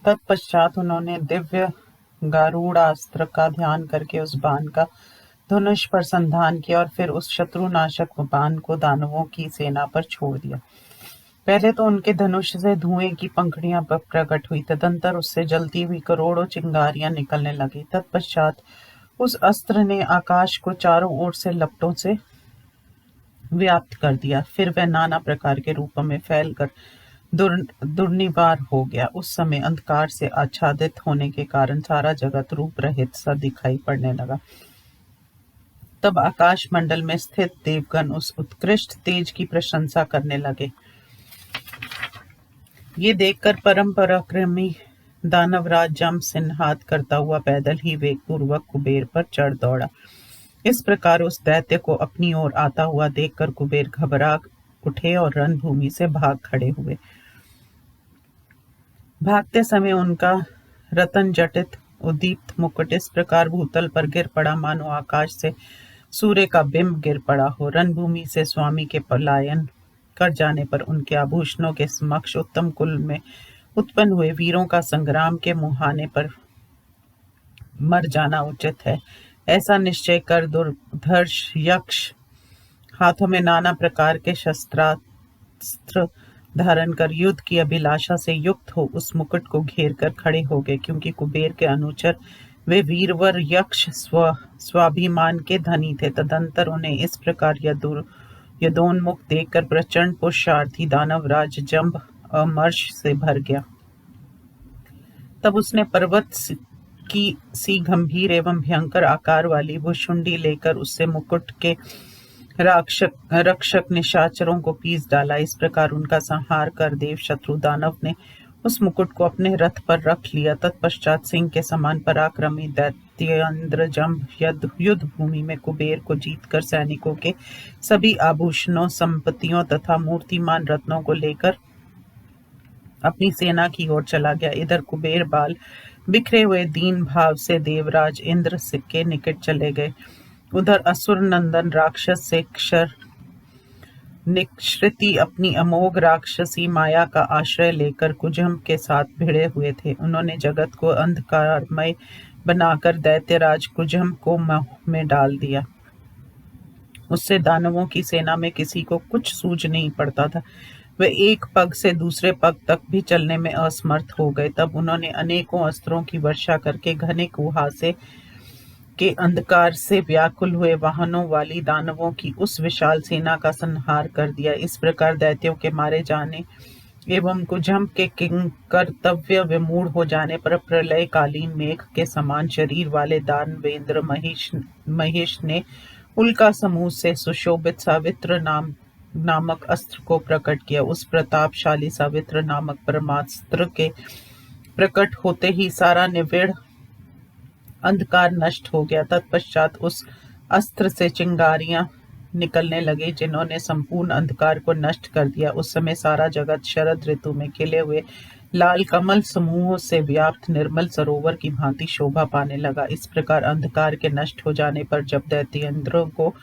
तत्पश्चात उन्होंने दिव्य गारूड़ास्त्र का ध्यान करके उस बाण का धनुष पर संधान किया और फिर उस शत्रुनाशक बाण को दानवों की सेना पर छोड़ दिया। पहले तो उनके धनुष से धुएं की पंखुड़ियां प्रकट हुई, तदंतर उससे जलती हुई करोड़ों चिंगारियां निकलने लगी। तत्पश्चात उस अस्त्र ने आकाश को चारों ओर से लपटों से व्याप्त कर दिया। फिर वह नाना प्रकार के रूपों में फैलकर दुर्निवार हो गया। उस समय अंधकार से आच्छादित होने के कारण सारा जगत रूप रहित सा दिखाई पड़ने लगा। तब आकाश मंडल में स्थित देवगण उस उत्कृष्ट तेज की प्रशंसा करने लगे। ये देखकर परम पराक्रमी दानवराज जम सिन्हात करता हुआ पैदल ही वेगपूर्वक कुबेर पर चढ़ दौड़ा। इस प्रकार उस दैत्य को अपनी ओर आता हुआ देखकर कुबेर घबरा उठे और रणभूमि से भाग खड़े हुए। भागते समय उनका रतन जटित उद्दीप्त मुकुट इस प्रकार भूतल पर गिर पड़ा मानो आकाश से सूर्य का बिंब गिर पड़ा हो। रणभूमि से स्वामी के पलायन कर जाने पर उनके आभूषणों के समक्ष उत्तम कुल में उत्पन्न हुए वीरों का संग्राम के मुहाने पर मर जाना उचित है, ऐसा निश्चय कर दुर्धर्ष यक्ष हाथों में नाना प्रकार के शस्त्रास्त्र धारण कर युद्ध की अभिलाषा से युक्त हो उस मुकुट को घेर कर खड़े हो गए। क्योंकि कुबेर के अनुचर वे वीरवर यक्ष स्वाभिमान के धनी थे। तदंतर उन्हें इस प्रकार यदोन्मुख देखकर प्रचंड पुरुषार्थी दानवराज जंभ अमर्ष से भर गया। तब उसने पर्वत की सी गंभीर एवं भयंकर आकार वाली भुशुंडी लेकर उससे मुकुट के रक्षक निशाचरों को पीस डाला। इस प्रकार उनका संहार कर देव शत्रु दानव ने उस मुकुट को अपने रथ पर रख लिया। तत्पश्चात सिंह के समान पराक्रमी दैत्येंद्र जंभ युद्ध भूमि में कुबेर को जीतकर सैनिकों के सभी आभूषणों, संपत्तियों तथा मूर्तिमान रत्नों को लेकर अपनी सेना की ओर चला गया। इधर कुबेर बाल बिखरे हुए दीन भाव से देवराज इंद्र के निकट चले गए। उधर असुर नंदन राक्षस से क्षर निश्रिति अपनी अमोघ राक्षसी माया का आश्रय लेकर कुजम के साथ भिड़े हुए थे। उन्होंने जगत को अंधकारमय बनाकर दैत्यराज कुजम को मोह में डाल दिया। उससे दानवों की सेना में किसी को कुछ सूझ नहीं पड़ता था। वे एक पग से दूसरे पग तक भी चलने में असमर्थ हो गए। तब उन्होंने अनेकों अस्त्रों की वर्षा करके घने कुहासे के अंधकार से व्याकुल हुए वाहनों वाली दानवों की उस विशाल सेना का संहार कर दिया। इस प्रकार दैत्यों के मारे जाने एवं कुजम के कर्तव्य विमूढ़ हो जाने पर प्रलयकालीन मेघ के समान शरीर वाले दानवेंद्र महेश ने उल्का समूह से सुशोभित सावित्र नामक अस्त्र को प्रकट किया। उस प्रतापशाली सावित्र नामक परमास्त्र के प्रकट होते ही सारा निविड़ अंधकार नष्ट हो गया। तत्पश्चात उस अस्त्र से चिंगारियां निकलने लगे जिन्होंने संपूर्ण अंधकार को नष्ट कर दिया। उस समय सारा जगत शरद ऋतु में खिले हुए लाल कमल समूहों से व्याप्त निर्मल सरोवर की भांति शोभा पाने लगा। इस प्रकार अंधकार के नष्ट हो जाने पर जब दैत्येंद्रों को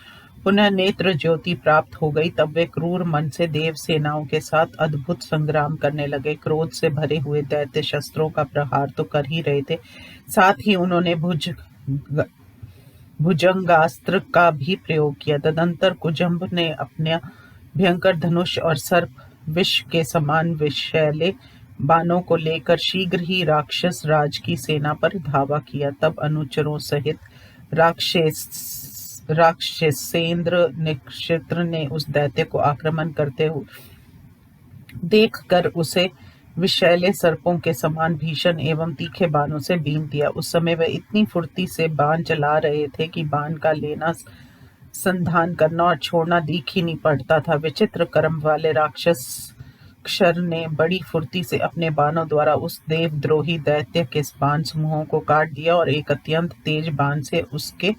पुनः नेत्र ज्योति प्राप्त हो गई, तब वे क्रूर मन से देव सेनाओं के साथ अद्भुत संग्राम करने लगे। क्रोध से भरे हुए दैत्य शस्त्रों का प्रहार तो कर ही रहे थे, साथ ही उन्होंने भुजंगास्त्र का भी प्रयोग किया। तदंतर कुजम्भ ने अपने भयंकर धनुष और सर्प विष के समान विषैले बाणों को लेकर शीघ्र ही राक्षस राज की सेना पर धावा किया। तब अनुचरों सहित राक्षसेंद्र नक्षत्र ने उस दैत्य को आक्रमण करते हुए देखकर उसे विषैले सर्पों के समान भीषण एवं तीखे बाणों से बीन दिया। उस समय वे इतनी फुर्ती से बाण चला रहे थे कि बाण का लेना, संधान करना और छोड़ना दिख ही नहीं पड़ता था। विचित्र कर्म वाले राक्षस क्षर ने बड़ी फुर्ती से अपने बाणों द्वारा उस देवद्रोही दैत्य के बाण समूहों को काट दिया और एक अत्यंत तेज बाण से उसके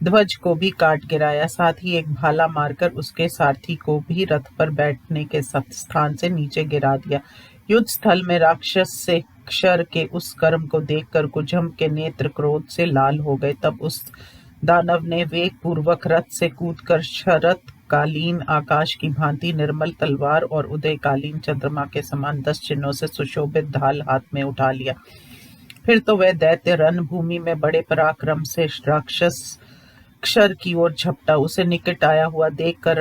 ध्वज को भी काट गिराया। साथ ही एक भाला मारकर उसके सारथी को भी रथ पर बैठने के स्थान से नीचे गिरा दिया। युद्ध स्थल में राक्षस से क्षर के उस कर्म को देखकर कुजम के नेत्र क्रोध से लाल हो गए। तब उस दानव ने वेग पूर्वक रथ से कूदकर शरथ कालीन आकाश की भांति निर्मल तलवार और उदयकालीन चंद्रमा के समान 10 चिन्हों से सुशोभित ढाल हाथ में उठा लिया। फिर तो वह दैत्य रणभूमि में बड़े पराक्रम से राक्षस क्षर की ओर झपटा। उसे निकट आया हुआ देखकर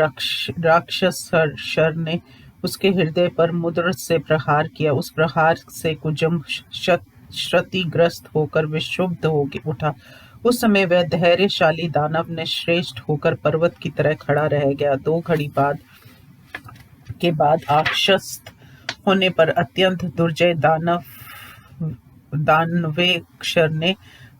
राक्षस शर ने उसके हृदय पर मुद्र से प्रहार किया। उस प्रहार से कुजम क्षतिग्रस्त होकर विक्षुब्ध हो उठा। उस समय वह धैर्यशाली दानव ने श्रेष्ठ होकर पर्वत की तरह खड़ा रह गया। 2 घड़ी के बाद आश्वस्त होने पर अत्यंत दुर्जय दानवेक्षर ने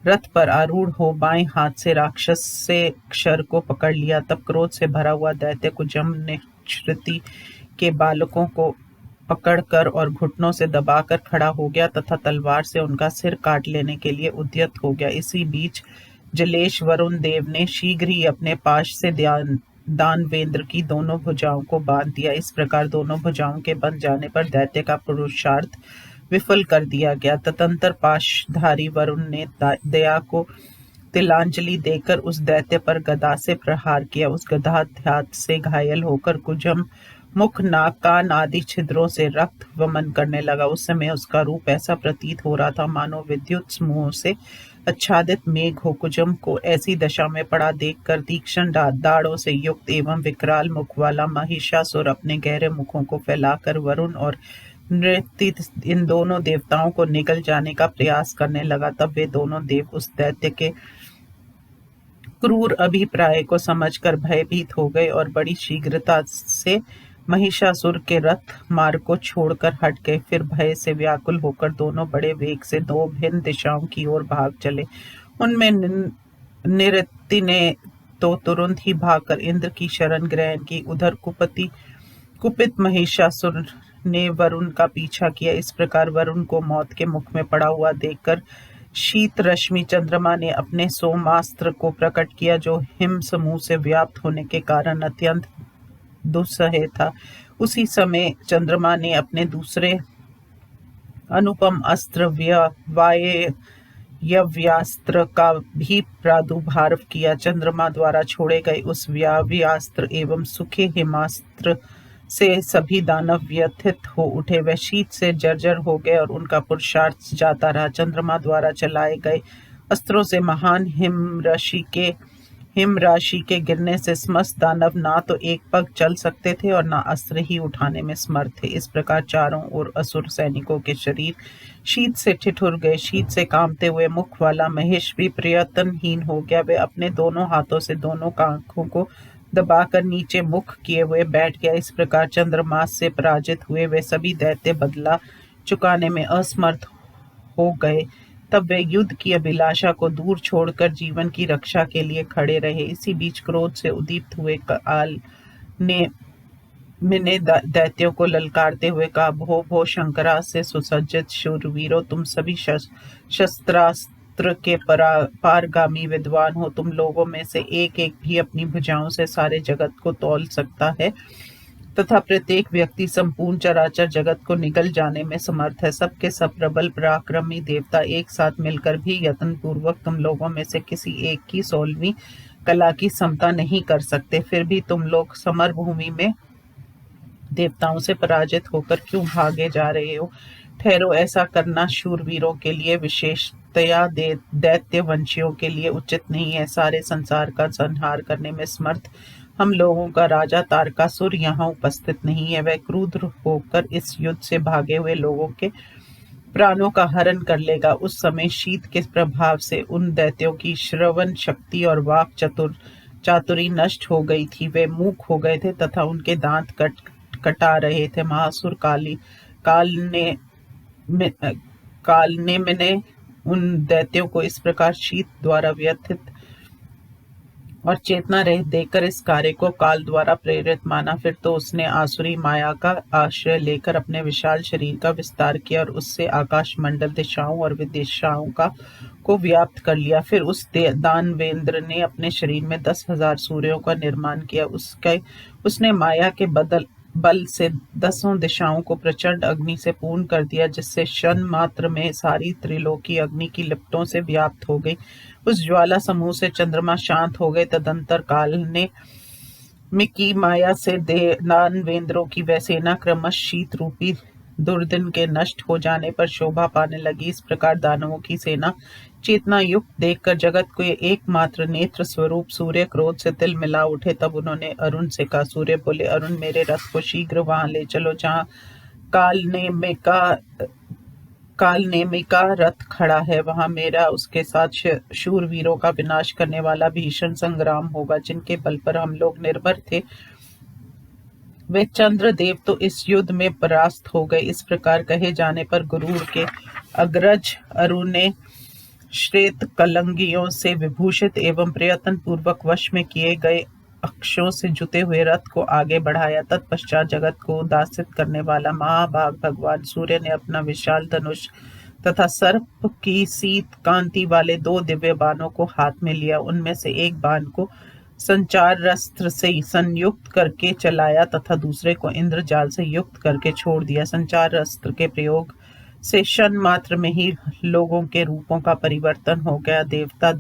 रथ पर आरूढ़ हो बाएं हाथ से राक्षस से क्षर को पकड़ लिया। तब क्रोध से भरा हुआ दैत्य कुजम ने श्रुति के बालकों को पकड़कर और घुटनों से दबाकर खड़ा हो गया तथा तलवार से उनका सिर काट लेने के लिए उद्यत हो गया। इसी बीच जलेश वरुण देव ने शीघ्र ही अपने पाश से दानवेंद्र की दोनों भुजाओं को बांध दिया। इस प्रकार दोनों भुजाओं के बंध जाने पर दैत्य का पुरुषार्थ विफल कर दिया गया। तदंतर पाशधारी वरुण ने दया को तिलांजलि देकर उस दैत्य पर गदा से प्रहार किया। उस गदाघात से घायल होकर कुजम मुख, नाक, कान आदि छिद्रों से रक्त वमन करने लगा। उस समय उसका रूप ऐसा प्रतीत हो रहा था मानो विद्युत समूह से आच्छादित मेघ हो। कुजम को ऐसी दशा में पड़ा देखकर तीक्ष्ण दाढ़ों से युक्त एवं विकराल मुख वाला महिषासुर अपने गहरे मुखों को फैलाकर वरुण और नृत्य इन दोनों देवताओं को निगल जाने का प्रयास करने लगा। तब वे दोनों देव उस दैत्य के क्रूर अभिप्राय को समझकर भयभीत हो गए और बड़ी शीघ्रता से महिषासुर के रथ मार्ग को छोड़कर हट गए। फिर भय से व्याकुल होकर दोनों बड़े वेग से 2 भिन्न दिशाओं की ओर भाग चले। उनमें नृत्य ने तो तुरंत ही भागकर इंद्र की शरण ग्रहण की। उधर कुपित महिषासुर ने वरुण का पीछा किया। इस प्रकार वरुण को मौत के मुख में पड़ा हुआ देखकर शीत रश्मि चंद्रमा ने अपने सोमास्त्र को प्रकट किया, जो हिम समूह से व्याप्त होने के कारण अत्यंत दुस्सह था। उसी समय चंद्रमा ने अपने दूसरे अनुपम अस्त्र वायव्यास्त्र का भी प्रादुर्भाव किया। चंद्रमा द्वारा छोड़े गए उस वायव्यास्त्र एवं सूखे हिमास्त्र से सभी दानव व्यथित हो उठे। वह शीत से जर्जर हो गए और उनका पुरुषार्थ जाता रहा। चंद्रमा द्वारा चलाए गए अस्त्रों से महान हिम राशि के गिरने से समस्त दानव ना तो एक पग चल सकते थे और ना अस्त्र ही उठाने में समर्थ थे। इस प्रकार चारों ओर असुर सैनिकों के शरीर शीत से ठिठुर गए। शीत से कांपते हुए मुख वाला महेश भी प्रयत्नहीन हो गया। वे अपने दोनों हाथों से दोनों आंखों को दबाकर नीचे मुख किए हुए बैठ गया। इस प्रकार चंद्रमास से पराजित हुए वे सभी दैत्य बदला चुकाने में असमर्थ हो गए। तब वे युद्ध की अभिलाषा को दूर छोड़कर जीवन की रक्षा के लिए खड़े रहे। इसी बीच क्रोध से उद्दीप्त हुए काल ने दैत्यों को ललकारते हुए कहा, भो भो शंकरा से सुसज्जित शूरवीरों, तुम सभी शस्त्रास्त्र के पारगामी विद्वान हो। तुम लोगों में से एक एक भी अपनी भुजाओं से सारे जगत को तौल सकता है तथा प्रत्येक व्यक्ति संपूर्ण चराचर जगत को निगल जाने में समर्थ है। सबके सब प्रबल पराक्रमी देवता एक साथ मिलकर भी यत्न पूर्वक तुम लोगों में से किसी एक की 16वीं कला की समता नहीं कर सकते। फिर भी तुम लोग समर भूमि में देवताओं से पराजित होकर क्यों भागे जा रहे हो? ठहरो, ऐसा करना शूरवीरों के लिए विशेषतया दैत्य वंशियों के लिए उचित नहीं है। सारे संसार का संहार करने में समर्थ हम लोगों का राजा तारकासुर यहाँ उपस्थित नहीं है। वह क्रुद्ध होकर इस युद्ध से भागे हुए लोगों के प्राणों का हरण कर लेगा। उस समय शीत के प्रभाव से उन दैत्यों की श्रवण शक्ति और वाक चातुरी नष्ट हो गई थी। वे मूक हो गए थे तथा उनके दांत कटा रहे थे। महासुर काल ने उन दैत्यों को इस प्रकार शीत द्वारा व्यथित और चेतना रहित देखकर इस कार्य को काल द्वारा प्रेरित माना। फिर तो उसने आसुरी माया का आश्रय लेकर अपने विशाल शरीर का विस्तार किया और उससे आकाश मंडल दिशाओं और विदिशाओं को व्याप्त कर लिया। फिर उस दानवेंद्र ने अपने शरीर में 10,000 सूर्यों का निर्माण किया। उसने माया के बल से 10 दिशाओं को प्रचंड अग्नि से पूर्ण कर दिया, जिससे क्षण मात्र में सारी त्रिलोकी अग्नि की लिपटों से व्याप्त हो गई। उस ज्वाला समूह से चंद्रमा शांत हो गए। तदंतर काल ने मिकी माया से दानवेंद्रों की वह सेना क्रमश शीत रूपी दुर्दिन के नष्ट हो जाने पर शोभा पाने लगी। इस प्रकार दानवों की सेना चेतना युक्त देखकर जगत को एकमात्र नेत्र स्वरूप सूर्य क्रोध से तिल मिला उठे। तब उन्होंने अरुण से कहा। सूर्य बोले, अरुण, मेरे रथ को शीघ्र वहां ले चलो जहां कालनेमिका रथ खड़ा है। वहां मेरा उसके साथ शूरवीरों का विनाश करने वाला भीषण संग्राम होगा। जिनके बल पर हम लोग निर्भर थे, वे चंद्रदेव तो इस युद्ध में परास्त हो गए। इस प्रकार कहे जाने पर गुरूर के अग्रज अरुण ने श्वेत कलंगियों से विभूषित एवं प्रयत्न पूर्वक वश में किए गए अक्षों से जुते हुए रथ को आगे बढ़ाया। तत्पश्चात जगत को उदासित करने वाला महाभाग भगवान सूर्य ने अपना विशाल धनुष तथा सर्प की शीत कांति वाले 2 दिव्य बाणों को हाथ में लिया। उनमें से एक बाण को संचार रस्त्र से संयुक्त करके चलाया तथा दूसरे को इंद्रजाल से युक्त करके छोड़ दिया। संचार रस्त्र के प्रयोग से क्षण मात्र में ही लोगों के रूपों का परिवर्तन हो गया। देवता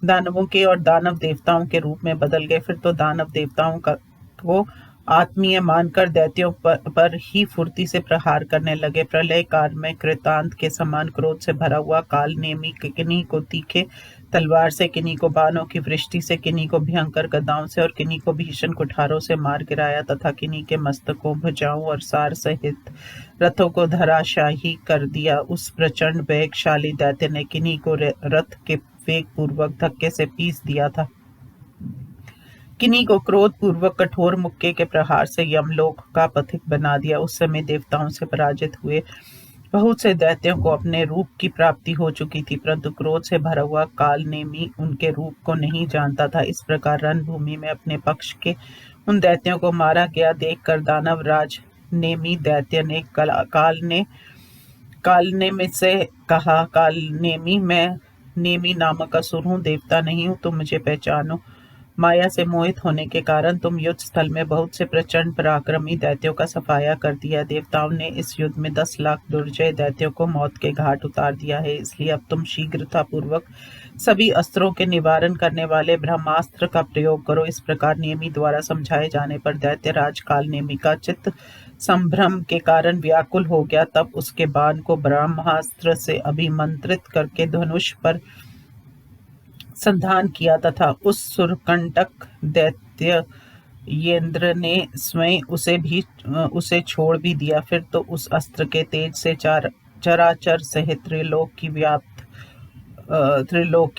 दानवों के और दानव देवताओं के रूप में बदल गए। फिर तो दानव देवताओं को आत्मीय मानकर दैत्यों पर ही फुर्ती से प्रहार करने लगे। प्रलय काल में कृतांत के समान क्रोध से भरा हुआ काल नेमी किन्हीं को तीखे तलवार से, किन्हीं को बाणों की वृष्टि से, किन्हीं को भयंकर गदाओं से और किन्हीं को भीषण कुठारों से मार गिराया तथा किन्हीं के मस्तकों, भुजाओं और सार सहित रथों को धराशाही कर दिया। उस प्रचंड वेगशाली दैत्य ने किन्हीं को रथ के वेग पूर्वक धक्के से पीस दिया था, किन्हीं को क्रोध पूर्वक कठोर मुक्के के प्रहार से यमलोक का पथिक बना दिया। उस समय देवताओं से पराजित हुए बहुत से दैत्यों को अपने रूप की प्राप्ति हो चुकी थी, परंतु क्रोध से भरा हुआ काल नेमी उनके रूप को नहीं जानता था। इस प्रकार रणभूमि में अपने पक्ष के उन दैत्यों को मारा गया देखकर दानवराज नेमी दैत्य ने कालनेमी से कहा, कालनेमी, मैं नेमी नामक असुर हूँ, देवता नहीं हूँ, तुम मुझे पहचानो। माया से मोहित होने के कारण तुम युद्ध स्थल में बहुत से प्रचंड पराक्रमी दैत्यों का सफाया कर दिया। देवताओं ने इस युद्ध में 10 लाख दुर्जय दैत्यों को मौत के घाट उतार दिया है। इसलिए अब तुम शीघ्रता पूर्वक सभी अस्त्रों के निवारण करने वाले ब्रह्मास्त्र का प्रयोग करो। इस प्रकार नेमी द्वारा समझाए जाने पर दैत्यराज काल नेमी का चित्त संभ्रम के कारण व्याकुल हो गया। तब उसके बाण को ब्रह्मास्त्र से अभिमंत्रित करके धनुष पर संधान किया तथा उस सुरकंटक दैत्य येंद्र ने स्वयं उसे छोड़ भी दिया। फिर तो उस अस्त्र के तेज से चराचर सहित त्रिलोक की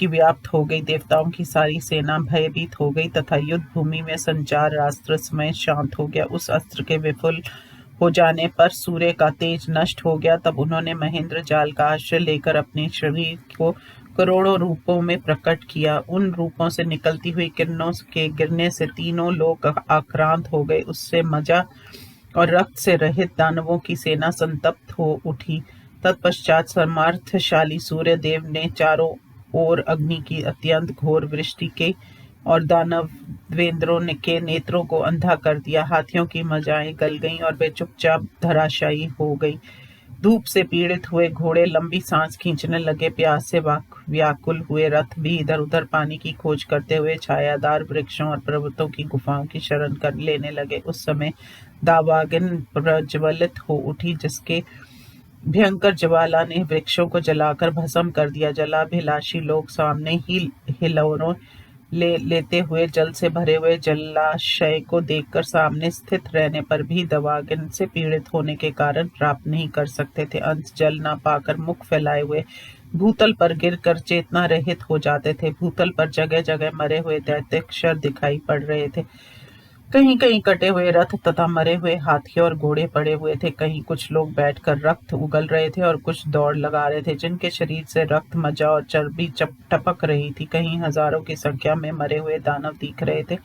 व्याप्त हो गई। देवताओं की सारी सेना भयभीत हो गई तथा युद्ध भूमि में संचार अस्त्र स्वयं शांत हो गया। उस अस्त्र के विफल हो जाने पर सूर्य का तेज नष्ट हो गया। तब उन्होंने महेंद्र जाल का आश्रय लेकर अपने शरीर को करोड़ों रूपों में प्रकट किया। उन रूपों से निकलती हुई किरणों के गिरने से तीनों लोग आक्रांत हो गए। उससे मजा और रक्त से रहित दानवों की सेना संतप्त हो उठी। तत्पश्चात सामर्थ्यशाली सूर्य देव ने चारों ओर अग्नि की अत्यंत घोर वृष्टि की और दानवेंद्रों के नेत्रों को अंधा कर दिया। हाथियों की मजाएं गल गईं और वे चुपचाप धराशायी हो गई। धूप से पीड़ित हुए घोड़े लंबी सांस खींचने लगे। प्यास से व्याकुल हुए रथ भी इधर उधर पानी की खोज करते हुए छायादार वृक्षों और पर्वतों की गुफाओं की शरण कर लेने लगे। उस समय दावागिन प्रज्वलित हो उठी, जिसके भयंकर ज्वाला ने वृक्षों को जलाकर भस्म कर दिया। जलाभिलाषी लोग सामने ही हिलोरों लेते हुए जल से भरे हुए जलाशय को देखकर सामने स्थित रहने पर भी दावागिन से पीड़ित होने के कारण प्राप्त नहीं कर सकते थे। अंत जल न पाकर मुख फैलाए हुए भूतल पर गिरकर चेतना रहित हो जाते थे। भूतल पर जगह जगह मरे हुए दैत्य अक्षर दिखाई पड़ रहे थे। कहीं कहीं कटे हुए रथ तथा मरे हुए हाथी और घोड़े पड़े हुए थे। कहीं कुछ लोग बैठकर रक्त उगल रहे थे और कुछ दौड़ लगा रहे थे, जिनके शरीर से रक्त, मज्जा और चर्बी टपक रही थी। कहीं हजारों की संख्या में मरे हुए दानव दिख रहे थे।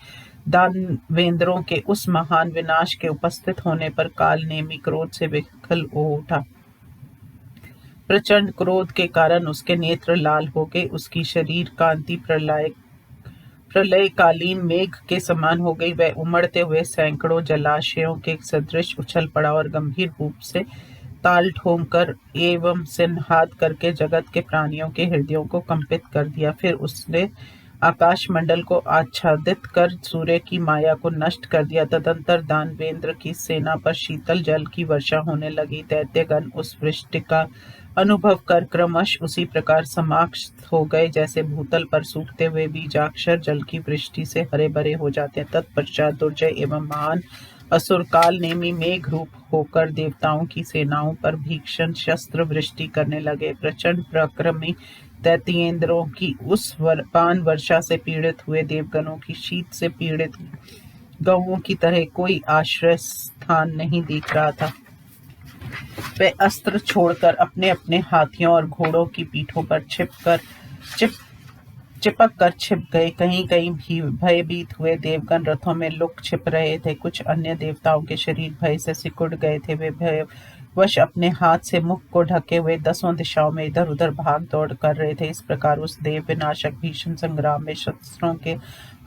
दानवेंद्रों के उस महान विनाश के उपस्थित होने पर काल नेमी क्रोध से विकल हो उठा। प्रचंड क्रोध के कारण उसके नेत्र लाल हो गए। उसकी शरीर कांति प्रलयकालीन मेघ के समान हो गई। वह उमड़ते हुए सैकड़ों जलाशयों के सदृश उछल पड़ा और गंभीर रूप से ताल ठोंकर एवं सिंहाद करके जगत के प्राणियों के हृदयों को कंपित कर दिया। फिर उसने आकाश मंडल को आच्छादित कर सूर्य की माया को नष्ट कर दिया। तदंतर दानवेंद्र की सेना पर शीतल जल की वर्षा होने लगी। दैत्यगण उस वृष्टि का अनुभव कर क्रमश उसी प्रकार समाप्त हो गए जैसे भूतल पर सूखते हुए बीजाक्षर जल की वृष्टि से हरे भरे हो जाते हैं। तत्पश्चात दुर्जय एवं महान असुर काल नेमी मेघ रूप होकर देवताओं की सेनाओं पर भीषण शस्त्र वृष्टि करने लगे। प्रचंड पराक्रमी दैत्येंद्रों की उस बाण वर्षा से पीड़ित हुए देवगणों की शीत से पीड़ित गौओं की तरह कोई आश्रय स्थान नहीं दिख रहा था। वे अस्त्र छोड़कर अपने अपने हाथियों और घोड़ों की पीठों पर चिपक कर छिप गए। कहीं कहीं भी भयभीत हुए देवगण रथों में लुक छिप रहे थे। कुछ अन्य देवताओं के शरीर भय से सिकुड़ गए थे। वे भयवश अपने हाथ से मुख को ढके हुए दसों दिशाओं में इधर उधर भाग दौड़ कर रहे थे। इस प्रकार उस देव विनाशक भीषण संग्राम में शस्त्रों के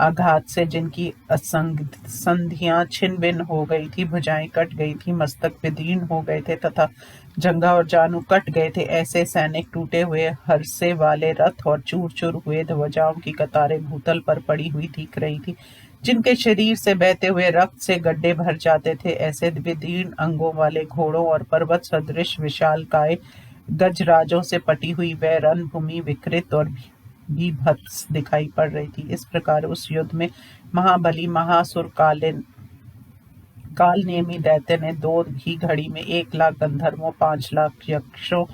आघात से जिनकी संधियां छिन्न भिन्न हो गई थी, भुजाएं कट गई थी, मस्तक विदीर्ण हो गए थे तथा जंघा और जानू कट गए थे, ऐसे सैनिक टूटे हुए हरसे वाले रथ और चूर चूर हुए ध्वजाओं की कतारें भूतल पर पड़ी हुई दिख रही थी। जिनके शरीर से बहते हुए रक्त से गड्ढे भर जाते थे, ऐसे विदीर्ण अंगों वाले घोड़ों और पर्वत सदृश विशालकाय गजराजों से पटी हुई वह रणभूमि विकृत और भीभत्स दिखाई पड़ रही थी। इस प्रकार उस युद्ध में महाबली महासुर कालनेमी दैत्य ने 2 ही घड़ी में 1 लाख गंधर्वों, 5 लाख यक्षों,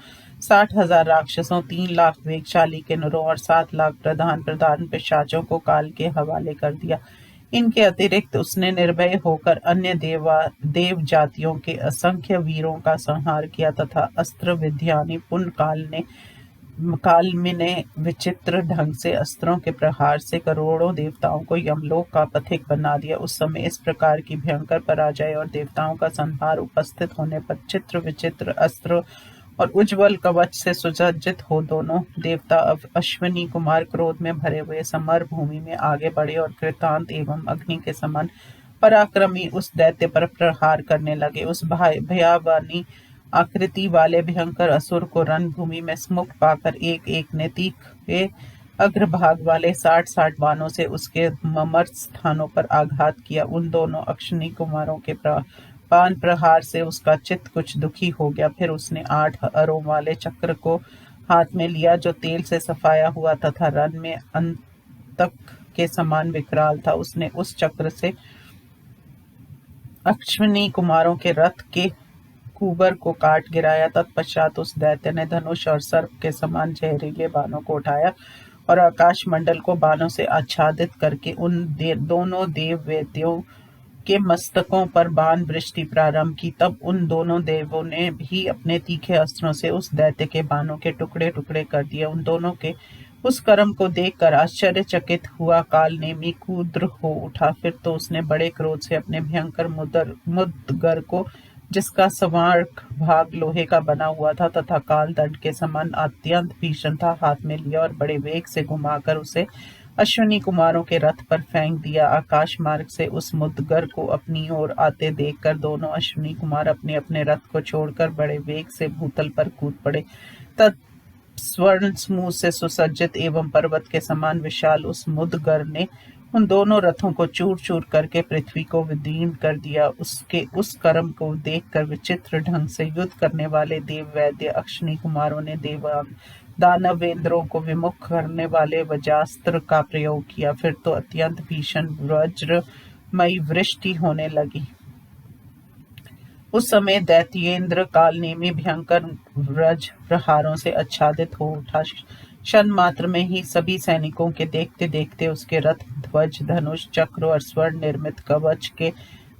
60,000 राक्षसों, 3 लाख वेगशाली किन्नरों और 7 लाख प्रधान पिशाचों को काल के हवाले कर दिया। इनके अतिरिक्त उसने निर्भय होकर अन्य देव जातियों के असंख्य वीरों का संहार किया तथा अस्त्र विद्या निपुण काल ने विचित्र ढंग से अस्त्रों के प्रहार से करोड़ों देवताओं को यमलोक का पथिक बना दिया। उस समय इस प्रकार की भयंकर पराजय और देवताओं का संहार उपस्थित होने पर चित्र विचित्र अस्त्र और उज्ज्वल कवच से सुसज्जित हो दोनों देवता अश्विनी कुमार क्रोध में भरे हुए समर भूमि में आगे बढ़े और कृतांत एवं अग्नि के समान पराक्रमी उस दैत्य पर प्रहार करने लगे। उस भयावानी आकृति वाले भयंकर असुर को रणभूमि में स्मुख पाकर एक एक ने तीखे अग्रभाग वाले 60-60 बाणों से उसके मर्म स्थानों पर आघात किया। उन दोनों अश्विनी कुमारों के बाण प्रहार से उसका चित्त कुछ दुखी हो गया। फिर उसने 8 अरों वाले चक्र को हाथ में लिया जो तेल से सफाया हुआ तथा रन में अंतक के समान विकराल था। उसने उस चक्र से अश्विनी कुमारों के रथ के कुबर को काट गिराया। तत्पश्चात उस दैत्य ने धनुष और सर्प के समान जहरीले बाणों को उठाया और आकाश मंडल को बाणों से आच्छादित करके उन दोनों देव वेद्यों के मस्तकों पर बाण वृष्टि प्रारंभ की। तब उन दोनों देवों ने भी अपने तीखे अस्त्रों से उस दैत्य के बाणों के टुकड़े टुकड़े कर दिए। उन दोनों के उस कर्म को देखकर आश्चर्यचकित हुआ काल नेमी क्रुद्ध हो उठा। फिर तो उसने बड़े क्रोध से अपने भयंकर मुद्गर को, जिसका सवार्क भाग लोहे का बना हुआ था तथा काल दंड के समान अत्यंत भीषण था, हाथ में लिया और बड़े वेग से घुमाकर उसे अश्विनी कुमारों के रथ पर फेंक दिया। आकाश मार्ग से उस मुद्गर को अपनी ओर आते देखकर दोनों अश्विनी कुमार अपने अपने रथ को छोड़कर बड़े वेग से भूतल पर कूद पड़े। तब स्वर्ण समूह से सुसज्जित एवं पर्वत के समान विशाल उस मुद्गर ने उन दोनों रथों को चूर चूर करके पृथ्वी को विदीर्ण कर दिया। उसके उस कर्म को देखकर विचित्र ढंग से युद्ध करने वाले देव वैद्य अश्विनी कुमारों ने दानवेंद्रों को विमुख करने वाले वज्रास्त्र का प्रयोग किया। फिर तो अत्यंत भीषण वज्रमयी वृष्टि होने लगी। उस समय दैत्येंद्र कालनेमी भयंकर वज्र प्रहारों से आच्छादित हो उठा। क्षण मात्र में ही सभी सैनिकों के देखते देखते उसके रथ, ध्वज, धनुष, चक्र और स्वर्ण निर्मित कवच के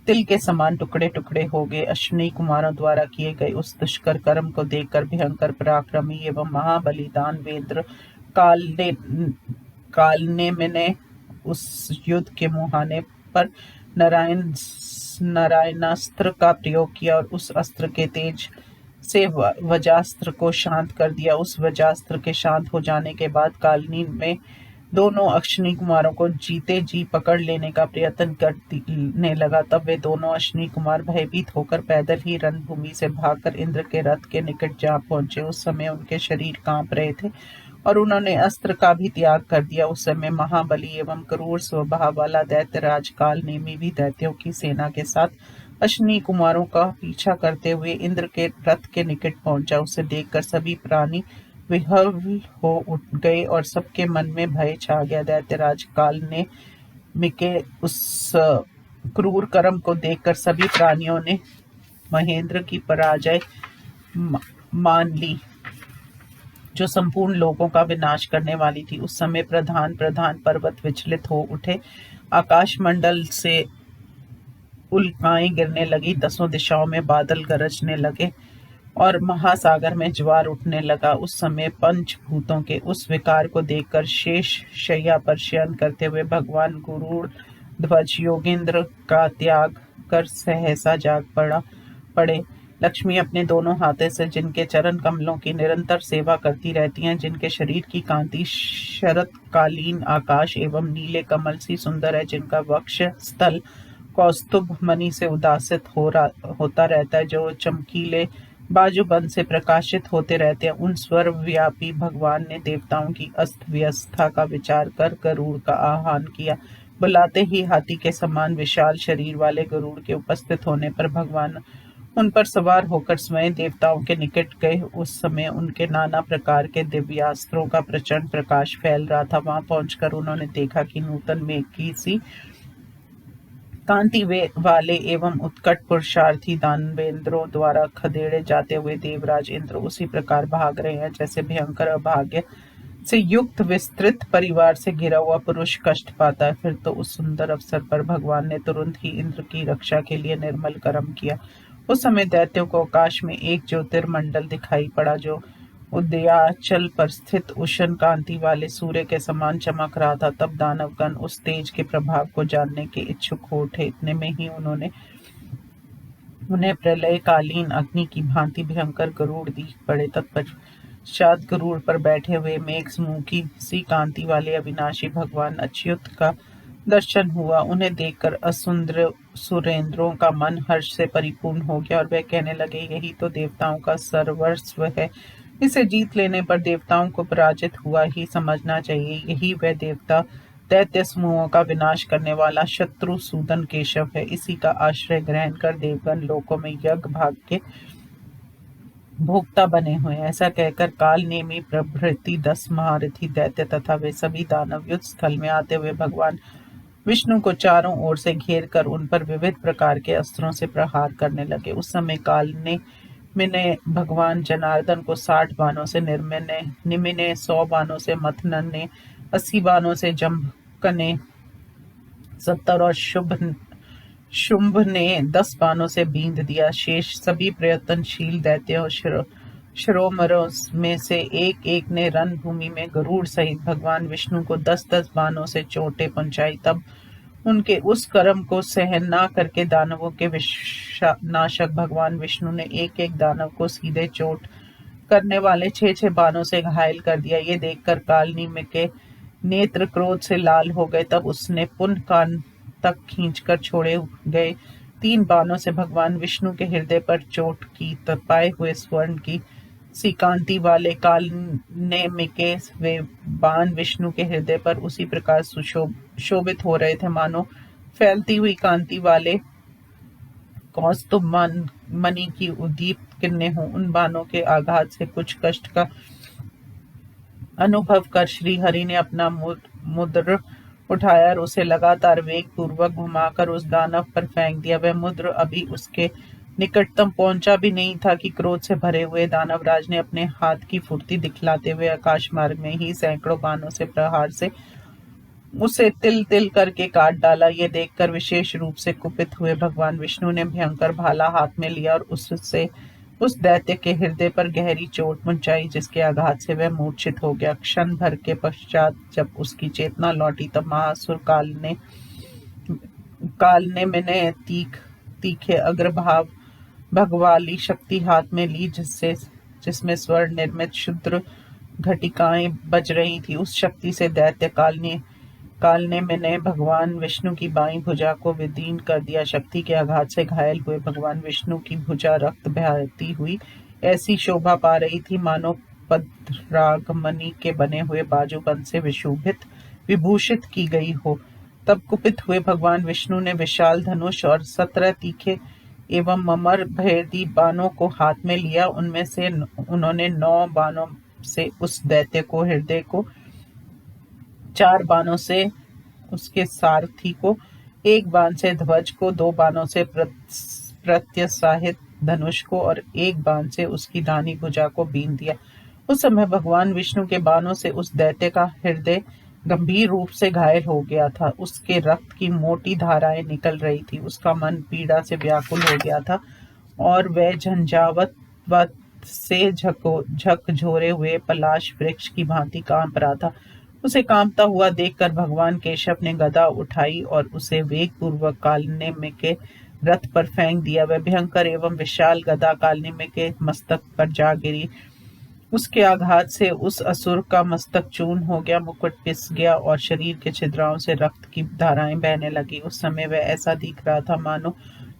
तिल के समान टुकड़े टुकड़े हो गए। अश्विनी कुमारों द्वारा किए गए उस दुष्कर कर्म को देखकर भयंकर पराक्रमी एवं महाबली दानवेंद्र कालनेमी ने उस युद्ध के मुहाने पर नारायणास्त्र का प्रयोग किया और उस अस्त्र के तेज से वज्रास्त्र को शांत कर दिया। उस वज्रास्त्र के शांत हो जाने के बाद कालनी में दोनों अश्विनी कुमारों को जीते जी पकड़ लेने का प्रयत्न करने लगा। तब वे दोनों अश्विनी कुमार भयभीत होकर पैदल ही रणभूमि से भागकर इंद्र के रथ के निकट जा पहुंचे। उस समय उनके शरीर कांप रहे थे और उन्होंने अस्त्र का भी त्याग कर दिया। उस समय महाबली एवं क्रूर स्वभाव वाला दैत्यराज कालनेमी भी दैत्यों की सेना के साथ अश्विनी कुमारों का पीछा करते हुए इंद्र के रथ के निकट पहुंचा। उसे देखकर सभी प्राणी विह्वल हो उठ गए और सबके मन में भय छा गया। दैत्यराज काल ने मिके उस क्रूर कर्म को देखकर सभी प्राणियों ने महेंद्र की पराजय मान ली, जो संपूर्ण लोगों का विनाश करने वाली थी। उस समय प्रधान प्रधान पर्वत विचलित हो उठे, आकाश मंडल से उल्काएं गिरने लगी, दसों दिशाओं में बादल गरजने लगे और महासागर में ज्वार उठने लगा। उस समय पंचभूतों के उस विकार को देखकर शेष शैया पर शयन करते हुए भगवान गरुड़ ध्वज योगेंद्र का त्याग कर सहसा जाग पड़े। लक्ष्मी अपने दोनों हाथों से जिनके चरण कमलों की निरंतर सेवा करती रहती हैं, जिनके शरीर की कांति शरतकालीन आकाश एवं नीले कमल सी सुंदर है, जिनका वक्ष स्थल कौस्तुभ मणि से उदासित होता रहता है, जो चमकीले बाजूबंद से प्रकाशित होते रहते हैं, उन सर्वव्यापी भगवान ने देवताओं की अस्त व्यवस्था का विचार कर गरुड़ का आह्वान किया। बुलाते ही हाथी के समान विशाल शरीर वाले गरुड़ के उपस्थित होने पर भगवान उन पर सवार होकर स्वयं देवताओं के निकट गए। उस समय उनके नाना प्रकार के दिव्यास्त्रों का प्रचंड प्रकाश फैल रहा था। वहां पहुंचकर उन्होंने देखा कि नूतन मेघ की सी कांति वाले एवं उत्कट पुरुषार्थी दानवेंद्रों द्वारा खदेड़े जाते हुए देवराज इंद्र उसी प्रकार भाग रहे हैं जैसे भयंकर अभाग्य से युक्त विस्तृत परिवार से घिरा हुआ पुरुष कष्ट पाता है। फिर तो उस सुंदर अवसर पर भगवान ने तुरंत ही इंद्र की रक्षा के लिए निर्मल कर्म किया। उस समय दैत्यों को आकाश में एक ज्योतिर्मंडल दिखाई पड़ा, जो उदयाचल पर स्थित उष्ण कांति वाले सूर्य के समान चमक रहा था। तब दानवगण उस तेज के प्रभाव को जानने के इच्छुक हो उठे। इतने में ही उन्हें प्रलयकालीन अग्नि की भांति भयंकर गरुड़ दिख पड़े। तत्पश्चात गरुड़ पर बैठे हुए मेघ समूह की सी कांति वाले अविनाशी भगवान अच्युत का दर्शन हुआ। उन्हें देखकर सुरेंद्रों का मन हर्ष से परिपूर्ण हो गया और वे कहने लगे, यही तो देवताओं का सर्वस्व है, इसे जीत लेने पर देवताओं को पराजित हुआ ही समझना चाहिए। यही वह देवता दैत्य समूहों का विनाश करने वाला शत्रु सूदन केशव है। इसी का आश्रय ग्रहण कर देवगण लोकों में यज्ञ भाग के भोक्ता बने हुए। ऐसा कहकर काल नेमी प्रभृति 10 महारथी दैत्य तथा वे सभी दानव युद्ध स्थल में आते हुए भगवान विष्णु को चारों ओर से घेर कर उन पर विविध प्रकार के अस्त्रों से प्रहार करने लगे। उस समय काल ने भगवान जनार्दन को 60 बाणों से, निमि ने 100 बाणों से, मथनन ने 80 बाणों से, जम्भक ने 70 और शुंभ ने 10 बाणों से बींध दिया। शेष सभी प्रयत्नशील दैत्यों शिरोमणों में से एक एक ने रणभूमि में गरुड़ सहित भगवान विष्णु को 10-10 बाणों से चोटें पहुंचाई। तब उनके उस कर्म को सहन ना करके दानवों के नाशक भगवान विष्णु ने एक एक दानव को सीधे चोट करने वाले 6-6 बाणों से घायल कर दिया। ये देखकर कालनेमी के नेत्र क्रोध से लाल हो गए। तब उसने पुनः कान तक खींचकर छोड़े गए 3 बाणों से भगवान विष्णु के हृदय पर चोट की। तपाए हुए स्वर्ण की सी कांति वाले कालनेमी के वे बाण विष्णु के हृदय पर उसी प्रकार शोभित हो रहे थे, मानो फैलती हुई कांति वाले कौस्तुभ मणि की उद्दीप्त किरणें हों। उन बाणों के आघात से कुछ कष्ट का अनुभव कर श्री हरि ने अपना मुद्र उठाया और उसे लगातार वेग पूर्वक घुमाकर उस दानव पर फेंक दिया। वह मुद्र अभी उसके निकटतम पहुंचा भी नहीं था कि क्रोध से भरे हुए दानवराज ने अपने हाथ की फुर्ती दिखलाते हुए आकाश मार्ग में ही सैकड़ों बाणों से प्रहार से उसे तिल तिल करके काट डाला। ये देखकर विशेष रूप से कुपित हुए भगवान विष्णु ने भयंकर भाला हाथ में लिया और उससे उस दैत्य के हृदय पर गहरी चोट पहुंचाई, जिसके आघात से वह मूर्छित हो गया। क्षण भर के पश्चात जब उसकी चेतना लौटी तब महासुर काल ने मैंने तीखे अग्रभाव भगवाली शक्ति हाथ में ली, जिसमें स्वर्ण निर्मित क्षुद्र घटिकाएं बज रही थी। उस शक्ति से दैत्य काल ने मैंने भगवान विष्णु की बाईं भुजा को विदीर्ण कर दिया। शक्ति के आघात से घायल हुए भगवान विष्णु की भुजा रक्त बहती हुई ऐसी शोभा पा रही थी, मानो पद्रागमणि के बने हुए बाजूबंद से विभूषित की गई हो। तब कुपित हुए भगवान विष्णु ने विशाल धनुष और 17 तीखे एवं ममर भेदी बाणों को हाथ में लिया। उनमें से उन्होंने 9 बाणों से उस दैत्य को हृदय को, 4 बाणों से उसके सारथी को, 1 बाण से ध्वज को, 2 बाणों से प्रत्यसाहित धनुष को और 1 बाण से उसकी दाहिनी भुजा को बीन दिया। उस समय भगवान विष्णु के बाणों से उस दैत्य का हृदय गंभीर रूप से घायल हो गया था। उसके रक्त की मोटी धाराएं निकल रही थी। उसका मन पीड़ा से व्याकुल हो गया था और वह झंझावत से झकझोरे हुए पलाश वृक्ष की भांति कांप रहा था। उसे कांपता हुआ देखकर भगवान केशव ने गदा उठाई और उसे वेगपूर्वक कालनेमी के रथ पर फेंक दिया। वह भयंकर एवं विशाल गदा कालनेमी के मस्तक पर जा गिरी। उसके आघात से उस असुर का मस्तक चूर्ण हो गया, मुकुट पिस गया और शरीर के छिद्रों से रक्त की धाराएं बहने लगी। उस समय वह ऐसा दिख रहा था मानो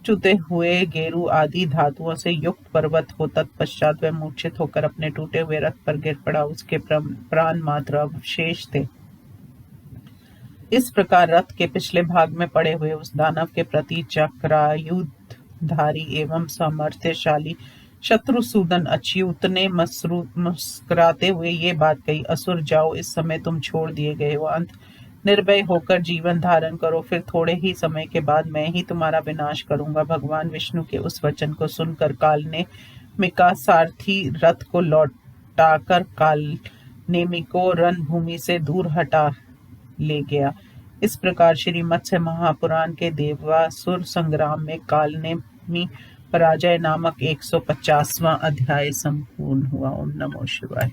चुते हुए गेरू आदि धातुओं से युक्त पर्वत हो। तत्पश्चात वह मूर्छित होकर अपने टूटे हुए रथ पर गिर पड़ा। उसके प्राण मात्र अवशेष थे। इस प्रकार रथ के पिछले भाग में पड़े हुए उस दानव के प्रति चक्रायुधधारी एवं सामर्थ्यशाली शत्रुसूदन अच्युत ने मुस्कुराते हुए ये बात कही, असुर जाओ, इस समय तुम छोड़ दिए गए हो। अंत निर्भय होकर जीवन धारण करो, फिर थोड़े ही समय के बाद मैं ही तुम्हारा विनाश करूंगा। भगवान विष्णु के उस वचन को सुनकर कालनेमी का सारथी रथ को लौटाकर कालनेमी को रणभूमि से दूर हटा ले गया। इस प्रकार श्री मत्स्य महापुराण के देवासुर संग्राम में कालनेमी पराजय नामक 150वां अध्याय संपूर्ण हुआ। ओम नमो शिवाय।